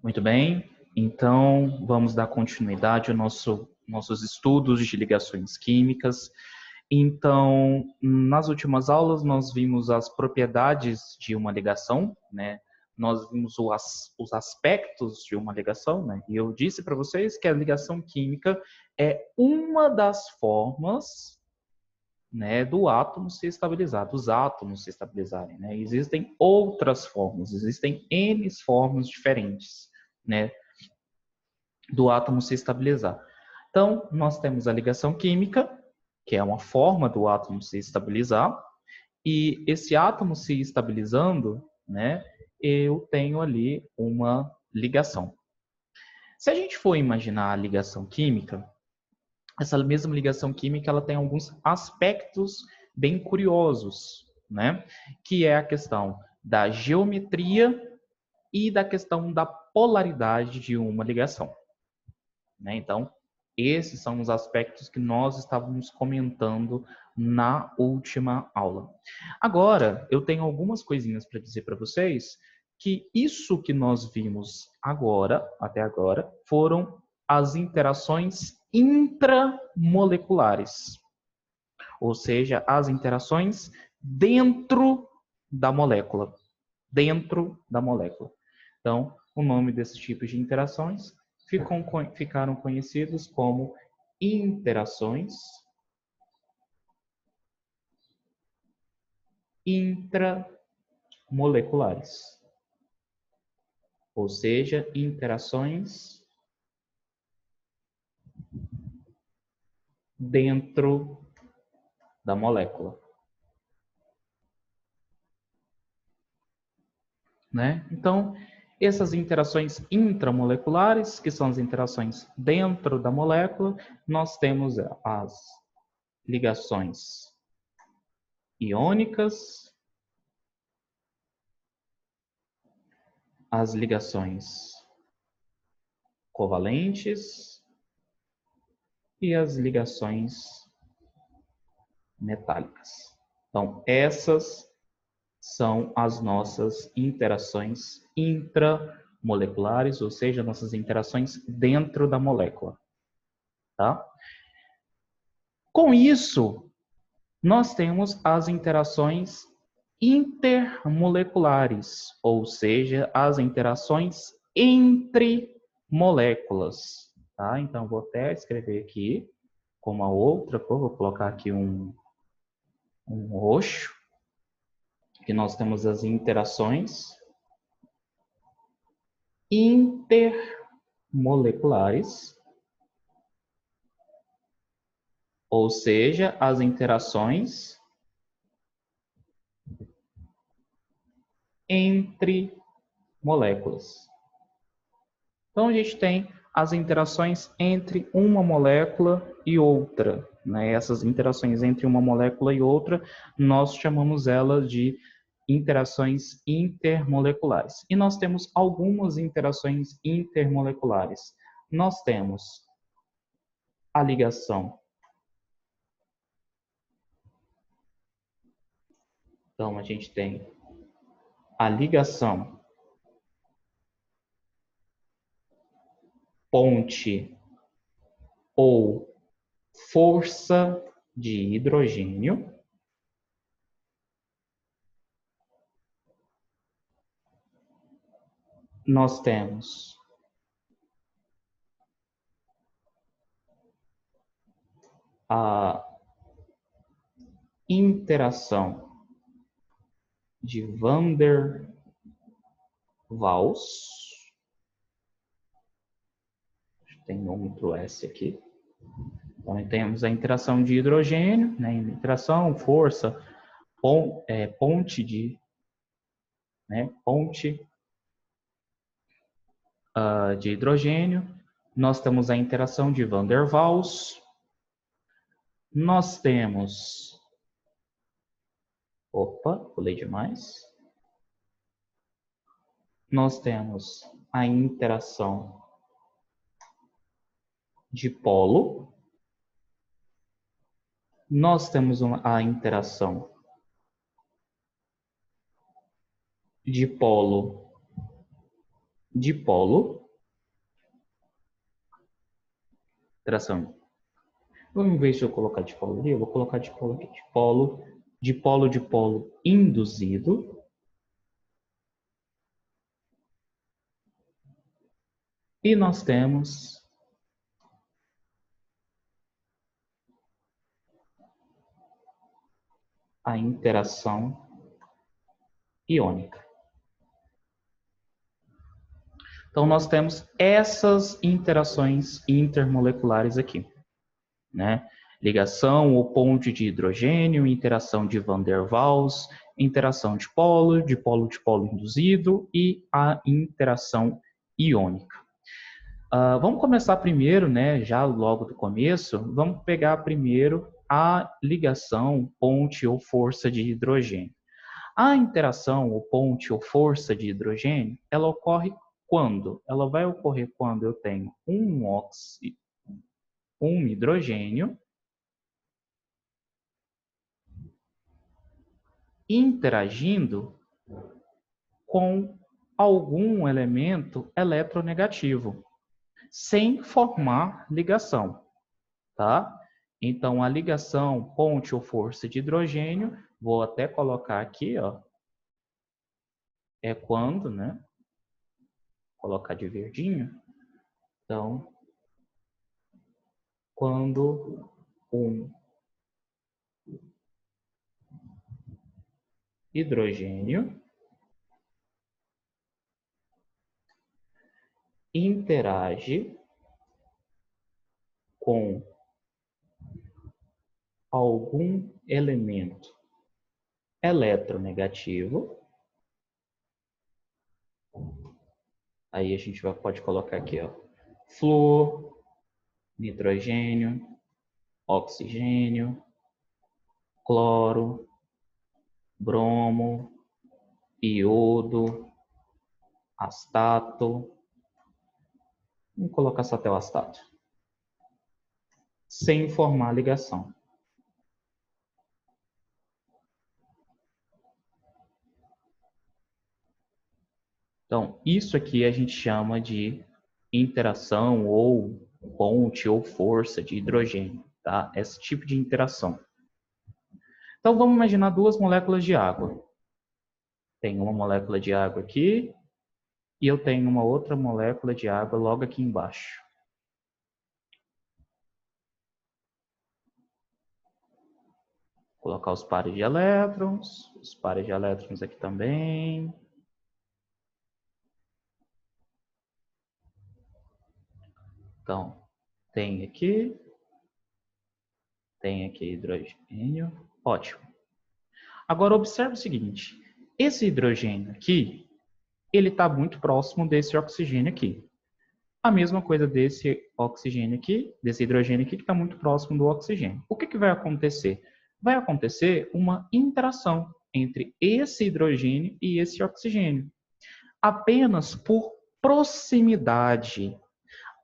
Muito bem, então vamos dar continuidade aos nossos estudos de ligações químicas. Então, nas últimas aulas, nós vimos as propriedades de uma ligação, né? Nós vimos os aspectos de uma ligação, né? E eu disse para vocês que a ligação química é uma das formas, né, do átomo se estabilizar, dos átomos se estabilizarem, né? Existem outras formas, existem N formas diferentes, né, do átomo se estabilizar. Então, nós temos a ligação química, que é uma forma do átomo se estabilizar, e esse átomo se estabilizando, né, eu tenho ali uma ligação. Se a gente for imaginar a ligação química, essa mesma ligação química ela tem alguns aspectos bem curiosos, né? Que é a questão da geometria e da questão da polaridade de uma ligação, né? Então, esses são os aspectos que nós estávamos comentando na última aula. Agora, eu tenho algumas coisinhas para dizer para vocês que isso que nós vimos agora, até agora, foram as interações intramoleculares, ou seja, as interações dentro da molécula, dentro da molécula. Então, o nome desses tipos de interações ficaram conhecidos como interações intramoleculares, ou seja, interações dentro da molécula, né? Então, essas interações intramoleculares, que são as interações dentro da molécula, nós temos as ligações iônicas, as ligações covalentes e as ligações metálicas. Então, essas são as nossas interações intramoleculares, ou seja, nossas interações dentro da molécula. Tá? Com isso, nós temos as interações intermoleculares, ou seja, as interações entre moléculas. Tá? Então, vou até escrever aqui com uma outra cor, vou colocar aqui um roxo, que nós temos as interações intermoleculares, ou seja, as interações entre moléculas. Então, a gente tem as interações entre uma molécula e outra, né? Essas interações entre uma molécula e outra, nós chamamos elas de interações intermoleculares. E nós temos algumas interações intermoleculares. Nós temos a ligação. Então, a gente tem a ligação ponte ou força de hidrogênio. Nós temos a interação de Van der Waals. Tem nome para o S aqui. Então, temos a interação de hidrogênio, né? Interação, força, ponte de, né? Ponte de hidrogênio. Nós temos a interação de Van der Waals. Nós temos... Opa, pulei demais. Nós temos a interação de polo. Nós temos a interação de polo dipolo. Interação. Vamos ver se eu colocar dipolo ali. Eu vou colocar dipolo aqui. Dipolo induzido. E nós temos a interação iônica. Então, nós temos essas interações intermoleculares aqui, né? Ligação ou ponte de hidrogênio, interação de Van der Waals, interação dipolo induzido e a interação iônica. Vamos começar primeiro, né? Já logo do começo, vamos pegar primeiro a ligação, ponte ou força de hidrogênio. A interação, ou ponte ou força de hidrogênio, ela ocorre quando? Ela vai ocorrer quando eu tenho um hidrogênio interagindo com algum elemento eletronegativo, sem formar ligação, tá? Então, a ligação, ponte ou força de hidrogênio, vou até colocar aqui, ó, é quando, né? Vou colocar de verdinho. Então, quando um hidrogênio interage com algum elemento eletronegativo. Aí a gente pode colocar aqui, ó, flúor, nitrogênio, oxigênio, cloro, bromo, iodo, astato. Vamos colocar só até o astato. Sem formar ligação. Então, isso aqui a gente chama de interação ou ponte ou força de hidrogênio, tá? Esse tipo de interação. Então, vamos imaginar duas moléculas de água. Tem uma molécula de água aqui e eu tenho uma outra molécula de água logo aqui embaixo. Vou colocar os pares de elétrons aqui também. Então, tem aqui hidrogênio. Ótimo. Agora, observe o seguinte. Esse hidrogênio aqui, ele está muito próximo desse oxigênio aqui. A mesma coisa desse oxigênio aqui, desse hidrogênio aqui, que está muito próximo do oxigênio. O que vai acontecer? Vai acontecer uma interação entre esse hidrogênio e esse oxigênio. Apenas por proximidade.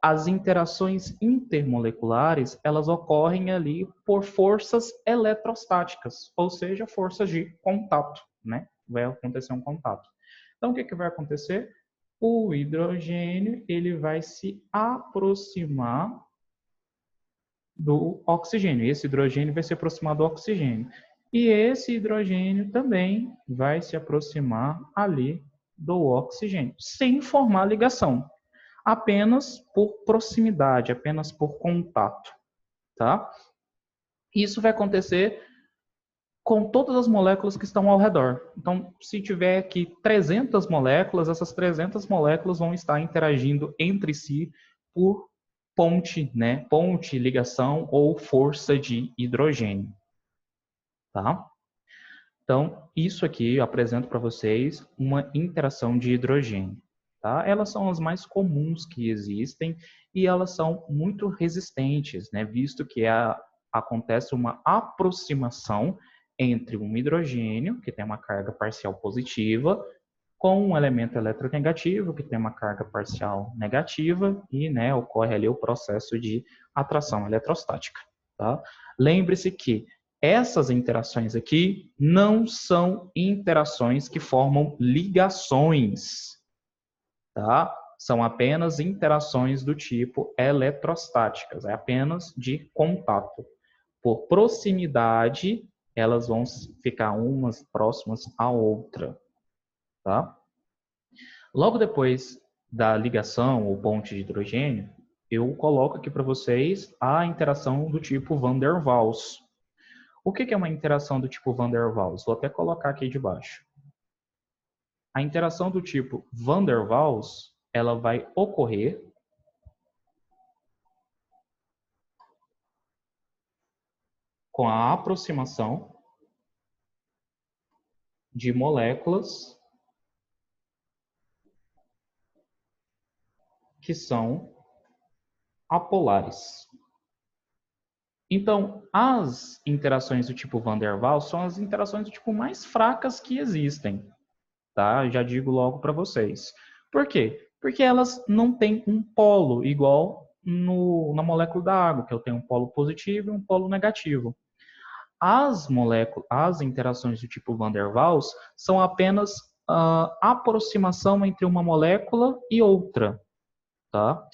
As interações intermoleculares, elas ocorrem ali por forças eletrostáticas, ou seja, forças de contato, né? Vai acontecer um contato. Então, o que vai acontecer? O hidrogênio, ele vai se aproximar do oxigênio. Esse hidrogênio vai se aproximar do oxigênio. E esse hidrogênio também vai se aproximar ali do oxigênio, sem formar ligação. Apenas por proximidade, apenas por contato, tá? Isso vai acontecer com todas as moléculas que estão ao redor. Então, se tiver aqui 300 moléculas, essas 300 moléculas vão estar interagindo entre si por ponte, né? Ponte, ligação ou força de hidrogênio, tá? Então, isso aqui eu apresento para vocês uma interação de hidrogênio. Tá? Elas são as mais comuns que existem e elas são muito resistentes, né? Visto que acontece uma aproximação entre um hidrogênio, que tem uma carga parcial positiva, com um elemento eletronegativo, que tem uma carga parcial negativa, e, né, ocorre ali o processo de atração eletrostática. Tá? Lembre-se que essas interações aqui não são interações que formam ligações. Tá? São apenas interações do tipo eletrostáticas, é apenas de contato. Por proximidade, elas vão ficar umas próximas à outra, tá? Logo depois da ligação ou ponte de hidrogênio, eu coloco aqui para vocês a interação do tipo Van der Waals. O que é uma interação do tipo Van der Waals? Vou até colocar aqui de baixo. A interação do tipo Van der Waals, ela vai ocorrer com a aproximação de moléculas que são apolares. Então, as interações do tipo Van der Waals são as interações do tipo mais fracas que existem, tá? Já digo logo para vocês. Por quê? Porque elas não têm um polo igual na molécula da água, que eu tenho um polo positivo e um polo negativo. As interações do tipo Van der Waals são apenas aproximação entre uma molécula e outra, tá?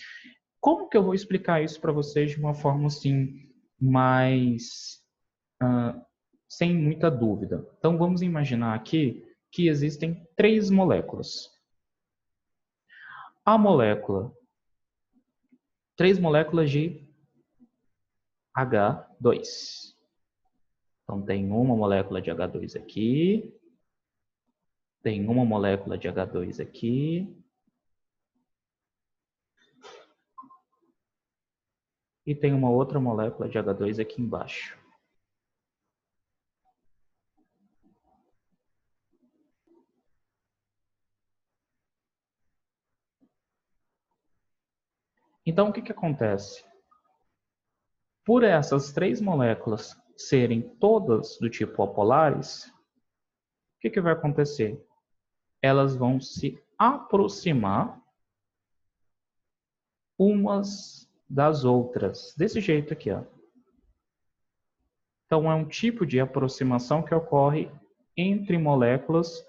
Como que eu vou explicar isso para vocês de uma forma assim mais sem muita dúvida? Então vamos imaginar aqui que existem 3 moléculas. A molécula, 3 moléculas de H2. Então tem uma molécula de H2 aqui, tem uma molécula de H2 aqui, e tem uma outra molécula de H2 aqui embaixo. Então, o que acontece? Por essas 3 moléculas serem todas do tipo apolares, o que vai acontecer? Elas vão se aproximar umas das outras, desse jeito aqui, ó. Então, é um tipo de aproximação que ocorre entre moléculas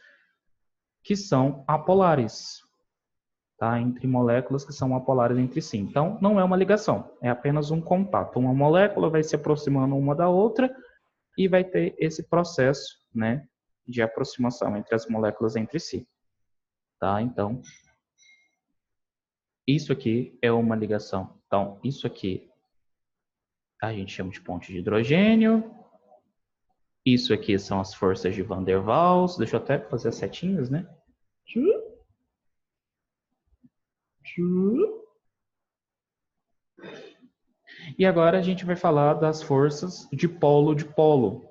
que são apolares, tá? Entre moléculas que são apolares entre si. Então, não é uma ligação, é apenas um contato. Uma molécula vai se aproximando uma da outra e vai ter esse processo, né, de aproximação entre as moléculas entre si, tá? Então, isso aqui é uma ligação. Então, isso aqui a gente chama de ponte de hidrogênio. Isso aqui são as forças de Van der Waals. Deixa eu até fazer as setinhas, né? E agora a gente vai falar das forças de polo de polo.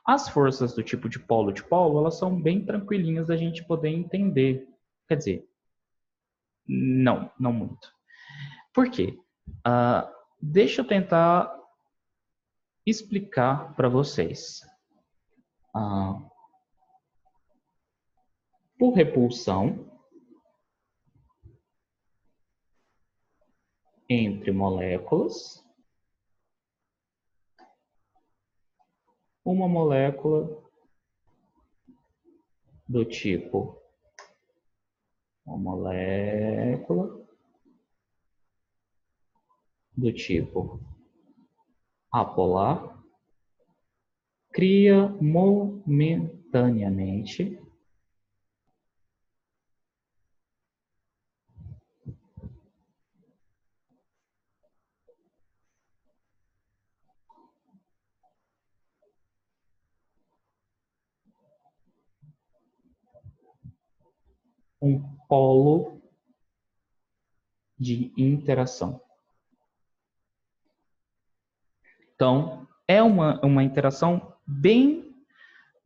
As forças do tipo de polo, elas são bem tranquilinhas da gente poder entender. Quer dizer, não muito. Por quê? Deixa eu tentar explicar para vocês. Por repulsão entre moléculas, uma molécula do tipo apolar cria momentaneamente um polo de interação. Então, é uma interação bem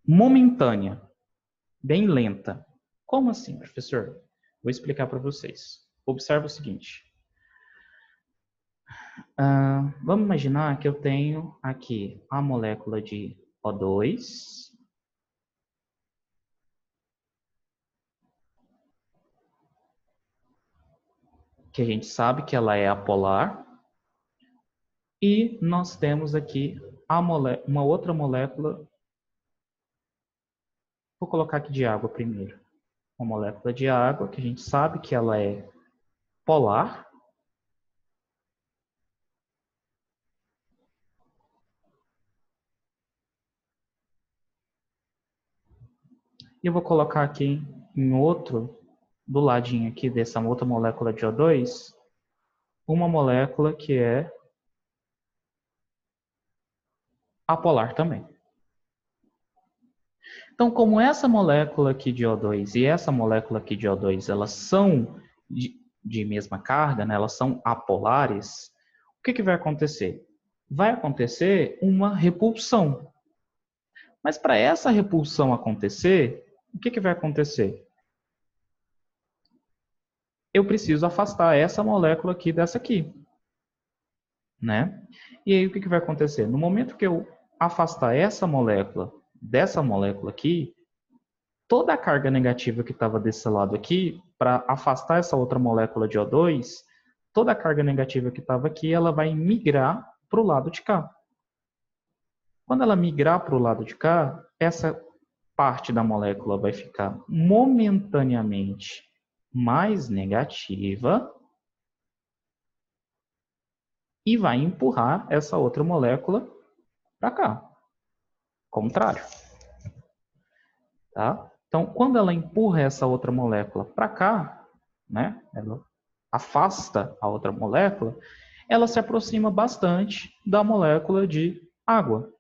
momentânea, bem lenta. Como assim, professor? Vou explicar para vocês. Observe o seguinte. Vamos imaginar que eu tenho aqui a molécula de O2, que a gente sabe que ela é apolar, e nós temos aqui uma outra molécula, vou colocar aqui de água primeiro, uma molécula de água, que a gente sabe que ela é polar. E eu vou colocar aqui em outro, do ladinho aqui dessa outra molécula de O2, uma molécula que é apolar também. Então, como essa molécula aqui de O2 e essa molécula aqui de O2, elas são de mesma carga, né? Elas são apolares, o que vai acontecer? Vai acontecer uma repulsão. Mas para essa repulsão acontecer, o que vai acontecer? Eu preciso afastar essa molécula aqui dessa aqui, né? E aí o que vai acontecer? No momento que eu afastar essa molécula dessa molécula aqui, toda a carga negativa que estava desse lado aqui, para afastar essa outra molécula de O2, toda a carga negativa que estava aqui, ela vai migrar para o lado de cá. Quando ela migrar para o lado de cá, essa parte da molécula vai ficar momentaneamente mais negativa e vai empurrar essa outra molécula para cá. Contrário. Tá? Então, quando ela empurra essa outra molécula para cá, né, ela afasta a outra molécula, ela se aproxima bastante da molécula de água.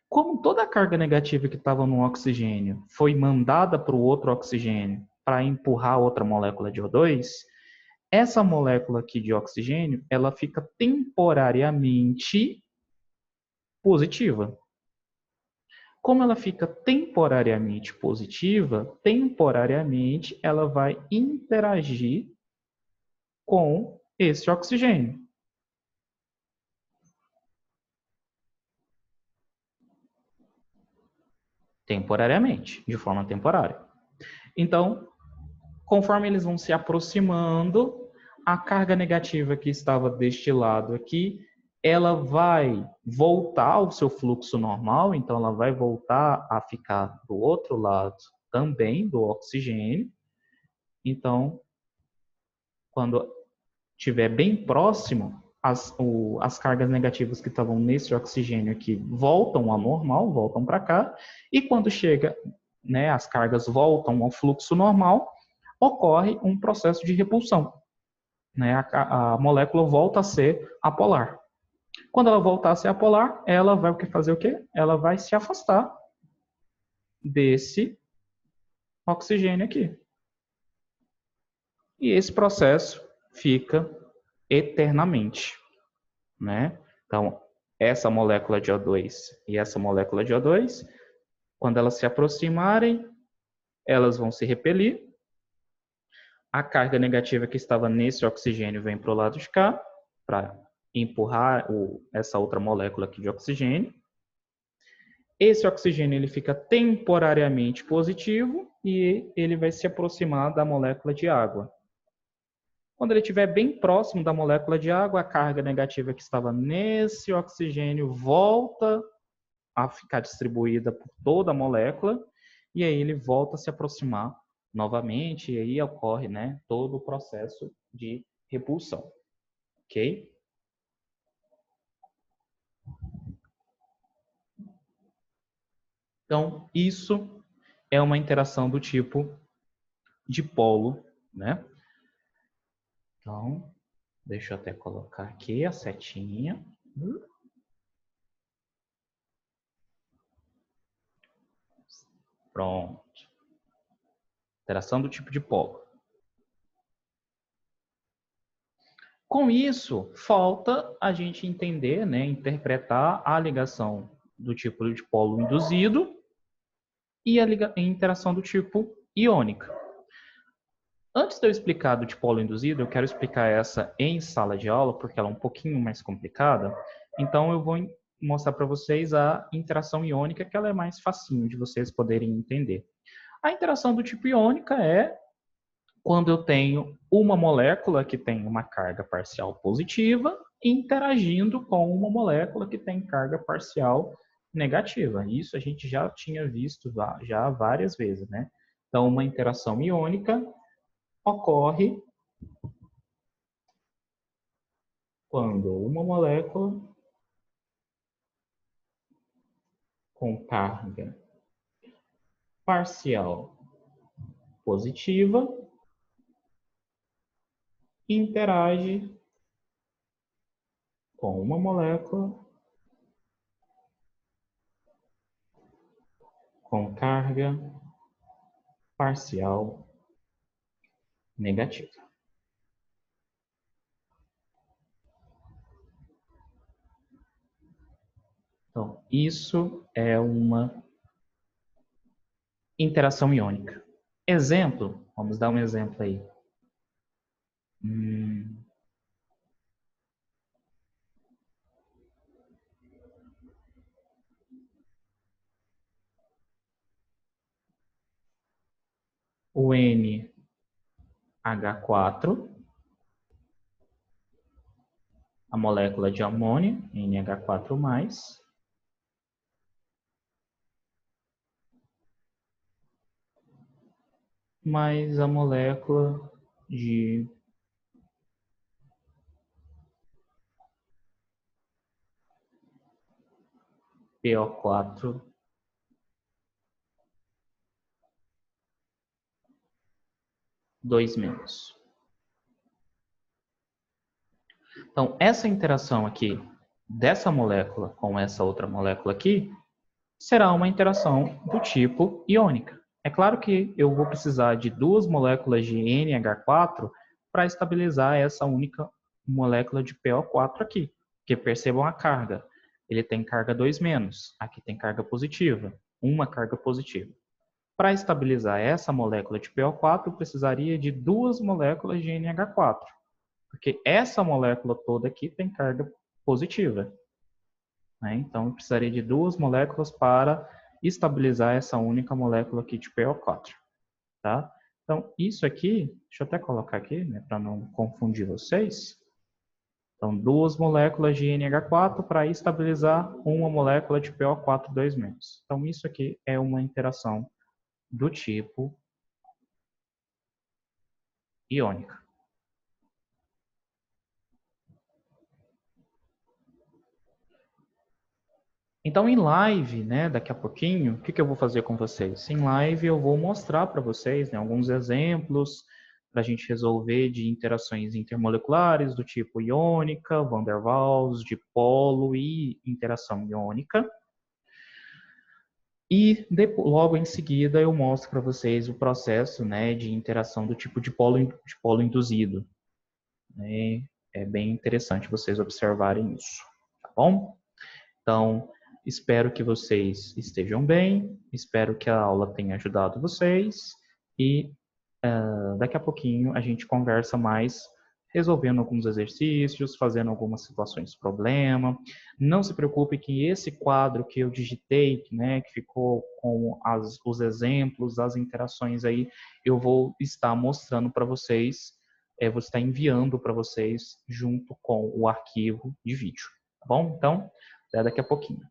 Como toda a carga negativa que estava no oxigênio foi mandada para o outro oxigênio para empurrar outra molécula de O2, essa molécula aqui de oxigênio, ela fica temporariamente positiva. Como ela fica temporariamente positiva, temporariamente ela vai interagir com esse oxigênio. Temporariamente, de forma temporária. Então, conforme eles vão se aproximando, a carga negativa que estava deste lado aqui, ela vai voltar ao seu fluxo normal, então ela vai voltar a ficar do outro lado também do oxigênio. Então, quando estiver bem próximo, as cargas negativas que estavam nesse oxigênio aqui voltam ao normal, voltam para cá, e quando chega, né, as cargas voltam ao fluxo normal, ocorre um processo de repulsão. Né? A molécula volta a ser apolar. Quando ela voltar a ser apolar, ela vai fazer o quê? Ela vai se afastar desse oxigênio aqui. E esse processo fica eternamente, né? Então, essa molécula de O2 e essa molécula de O2, quando elas se aproximarem, elas vão se repelir. A carga negativa que estava nesse oxigênio vem para o lado de cá, para empurrar essa outra molécula aqui de oxigênio. Esse oxigênio ele fica temporariamente positivo e ele vai se aproximar da molécula de água. Quando ele estiver bem próximo da molécula de água, a carga negativa que estava nesse oxigênio volta a ficar distribuída por toda a molécula e aí ele volta a se aproximar novamente e aí ocorre, né, todo o processo de repulsão. Ok? Então, isso é uma interação do tipo dipolo, né? Então, deixa eu até colocar aqui a setinha. Pronto. Interação do tipo dipolo. Com isso, falta a gente entender, né, interpretar a ligação do tipo dipolo induzido e a interação do tipo iônica. Antes de eu explicar do dipolo induzido, eu quero explicar essa em sala de aula, porque ela é um pouquinho mais complicada. Então, eu vou mostrar para vocês a interação iônica, que ela é mais facinho de vocês poderem entender. A interação do tipo iônica é quando eu tenho uma molécula que tem uma carga parcial positiva interagindo com uma molécula que tem carga parcial negativa. Isso a gente já tinha visto já várias vezes, né? Então, uma interação iônica ocorre quando uma molécula com carga parcial positiva interage com uma molécula com carga parcial negativa. Então, isso é uma interação iônica. Exemplo, vamos dar um exemplo aí. O NH4, a molécula de amônio, NH4+, mais a molécula de PO4 2-. Então, essa interação aqui dessa molécula com essa outra molécula aqui será uma interação do tipo iônica. É claro que eu vou precisar de duas moléculas de NH4 para estabilizar essa única molécula de PO4 aqui. Porque percebam a carga. Ele tem carga 2-, aqui tem carga positiva, uma carga positiva. Para estabilizar essa molécula de PO4, eu precisaria de duas moléculas de NH4. Porque essa molécula toda aqui tem carga positiva. Né? Então, eu precisaria de duas moléculas para estabilizar essa única molécula aqui de PO4. Tá? Então, isso aqui, deixa eu até colocar aqui, né, para não confundir vocês. Então, duas moléculas de NH4 para estabilizar uma molécula de PO4 2-. Então, isso aqui é uma interação do tipo iônica. Então, em live, né, daqui a pouquinho, o que eu vou fazer com vocês? Em live eu vou mostrar para vocês, né, alguns exemplos para a gente resolver de interações intermoleculares do tipo iônica, van der Waals, dipolo e interação iônica. E logo em seguida eu mostro para vocês o processo, né, de interação do tipo dipolo induzido. Né? É bem interessante vocês observarem isso, tá bom? Então, espero que vocês estejam bem, espero que a aula tenha ajudado vocês e daqui a pouquinho a gente conversa mais, resolvendo alguns exercícios, fazendo algumas situações problema. Não se preocupe que esse quadro que eu digitei, né, que ficou com os exemplos, as interações aí, eu vou estar mostrando para vocês, vou estar enviando para vocês junto com o arquivo de vídeo, tá bom? Então, até daqui a pouquinho.